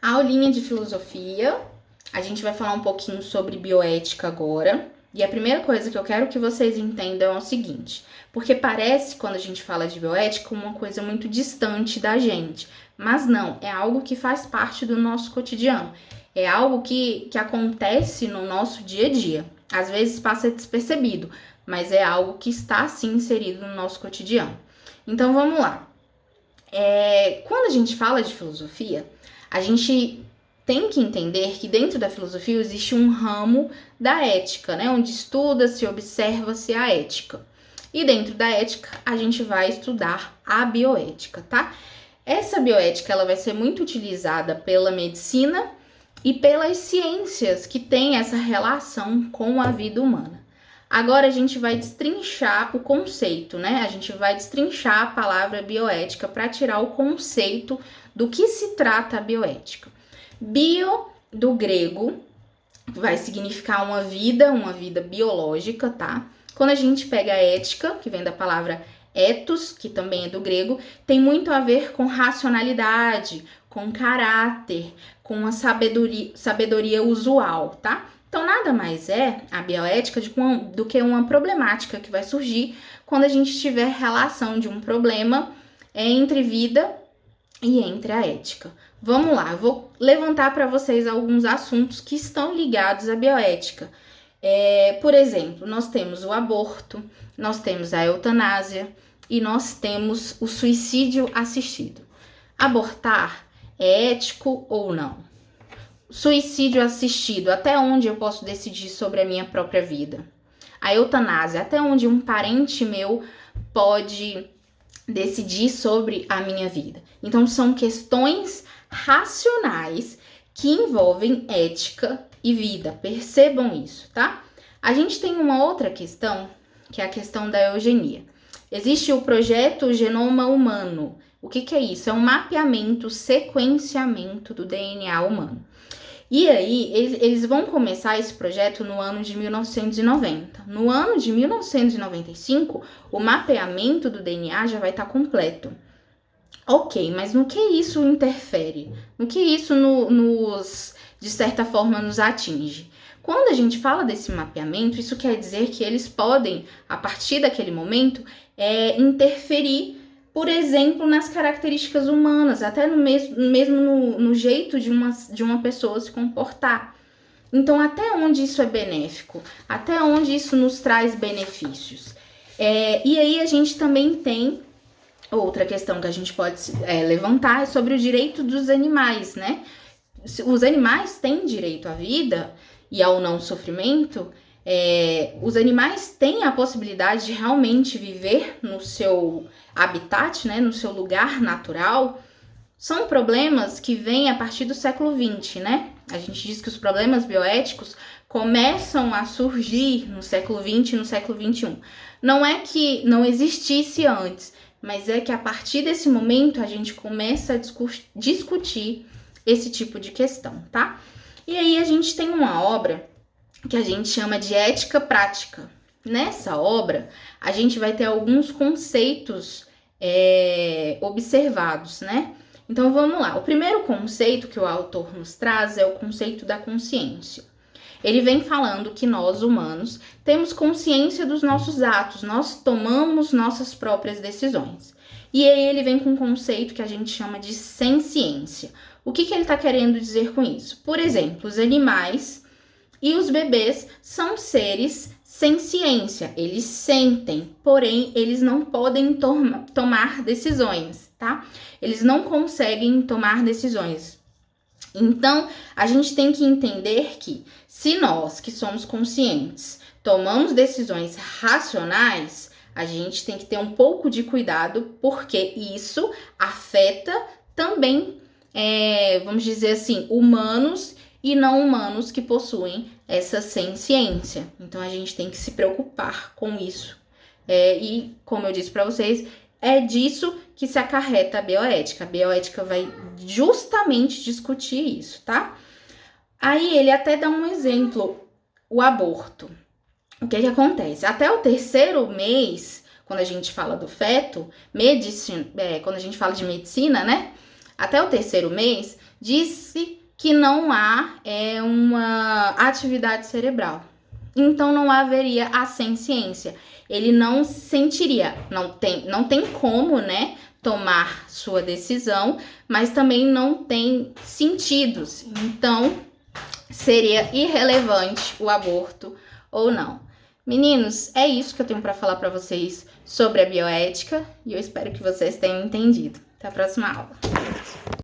Aulinha de filosofia. A gente vai falar um pouquinho sobre bioética agora. E a primeira coisa que eu quero que vocês entendam é o seguinte, porque parece, quando a gente fala de bioética, uma coisa muito distante da gente. Mas não, é algo que faz parte do nosso cotidiano. É algo que acontece no nosso dia a dia. Às vezes passa despercebido, mas é algo que está, sim, inserido no nosso cotidiano. Então, vamos lá. Quando a gente fala de filosofia, a gente tem que entender que dentro da filosofia existe um ramo da ética, né? Onde estuda-se, observa-se a ética. E dentro da ética, a gente vai estudar a bioética, tá? Essa bioética ela vai ser muito utilizada pela medicina e pelas ciências que têm essa relação com a vida humana. Agora a gente vai destrinchar o conceito, né? A gente vai destrinchar a palavra bioética para tirar o conceito do que se trata a bioética. Bio, do grego, vai significar uma vida biológica, tá? Quando a gente pega a ética, que vem da palavra ethos, que também é do grego, tem muito a ver com racionalidade, com caráter, com a sabedoria usual, tá? Então, nada mais é a bioética do que uma problemática que vai surgir quando a gente tiver relação de um problema entre vida e entre a ética. Vamos lá, eu vou levantar para vocês alguns assuntos que estão ligados à bioética. Por exemplo, nós temos o aborto, nós temos a eutanásia e nós temos o suicídio assistido. Abortar é ético ou não? Suicídio assistido, até onde eu posso decidir sobre a minha própria vida? A eutanásia, até onde um parente meu pode decidir sobre a minha vida? Então, são questões racionais que envolvem ética e vida. Percebam isso, tá? A gente tem uma outra questão, que é a questão da eugenia. Existe o projeto Genoma Humano. O que é isso? É um mapeamento, sequenciamento do DNA humano. E aí, eles vão começar esse projeto no ano de 1990. No ano de 1995, o mapeamento do DNA já vai estar completo. Ok, mas no que isso interfere? No que isso de certa forma, nos atinge? Quando a gente fala desse mapeamento, isso quer dizer que eles podem, a partir daquele momento, interferir, por exemplo, nas características humanas, até mesmo no jeito de uma pessoa se comportar. Então, até onde isso é benéfico? Até onde isso nos traz benefícios? E aí a gente também tem outra questão que a gente pode levantar, é sobre o direito dos animais, né? Os animais têm direito à vida e ao não sofrimento. Os animais têm a possibilidade de realmente viver no seu habitat, né, no seu lugar natural. São problemas que vêm a partir do século XX, né? A gente diz que os problemas bioéticos começam a surgir no século XX e no século XXI. Não é que não existisse antes, mas é que a partir desse momento a gente começa a discutir esse tipo de questão, tá? E aí a gente tem uma obra que a gente chama de ética prática. Nessa obra, a gente vai ter alguns conceitos observados, né? Então, vamos lá. O primeiro conceito que o autor nos traz é o conceito da consciência. Ele vem falando que nós, humanos, temos consciência dos nossos atos, nós tomamos nossas próprias decisões. E aí ele vem com um conceito que a gente chama de senciência. O que ele está querendo dizer com isso? Por exemplo, os animais e os bebês são seres sem ciência, eles sentem, porém eles não podem tomar decisões, tá? Eles não conseguem tomar decisões. Então, a gente tem que entender que se nós, que somos conscientes, tomamos decisões racionais, a gente tem que ter um pouco de cuidado, porque isso afeta também, vamos dizer assim, humanos e não humanos que possuem essa senciência. Então, a gente tem que se preocupar com isso. E, como eu disse para vocês, é disso que se acarreta a bioética. A bioética vai justamente discutir isso, tá? Aí, ele até dá um exemplo, o aborto. O que acontece? Até o 3º mês, quando a gente fala do feto, quando a gente fala de medicina, né? Até o 3º mês, disse que não há uma atividade cerebral. Então não haveria a ciência. Ele não sentiria, não tem como, né, tomar sua decisão, mas também não tem sentidos. Então seria irrelevante o aborto ou não. Meninos, é isso que eu tenho para falar para vocês sobre a bioética e eu espero que vocês tenham entendido. Até a próxima aula.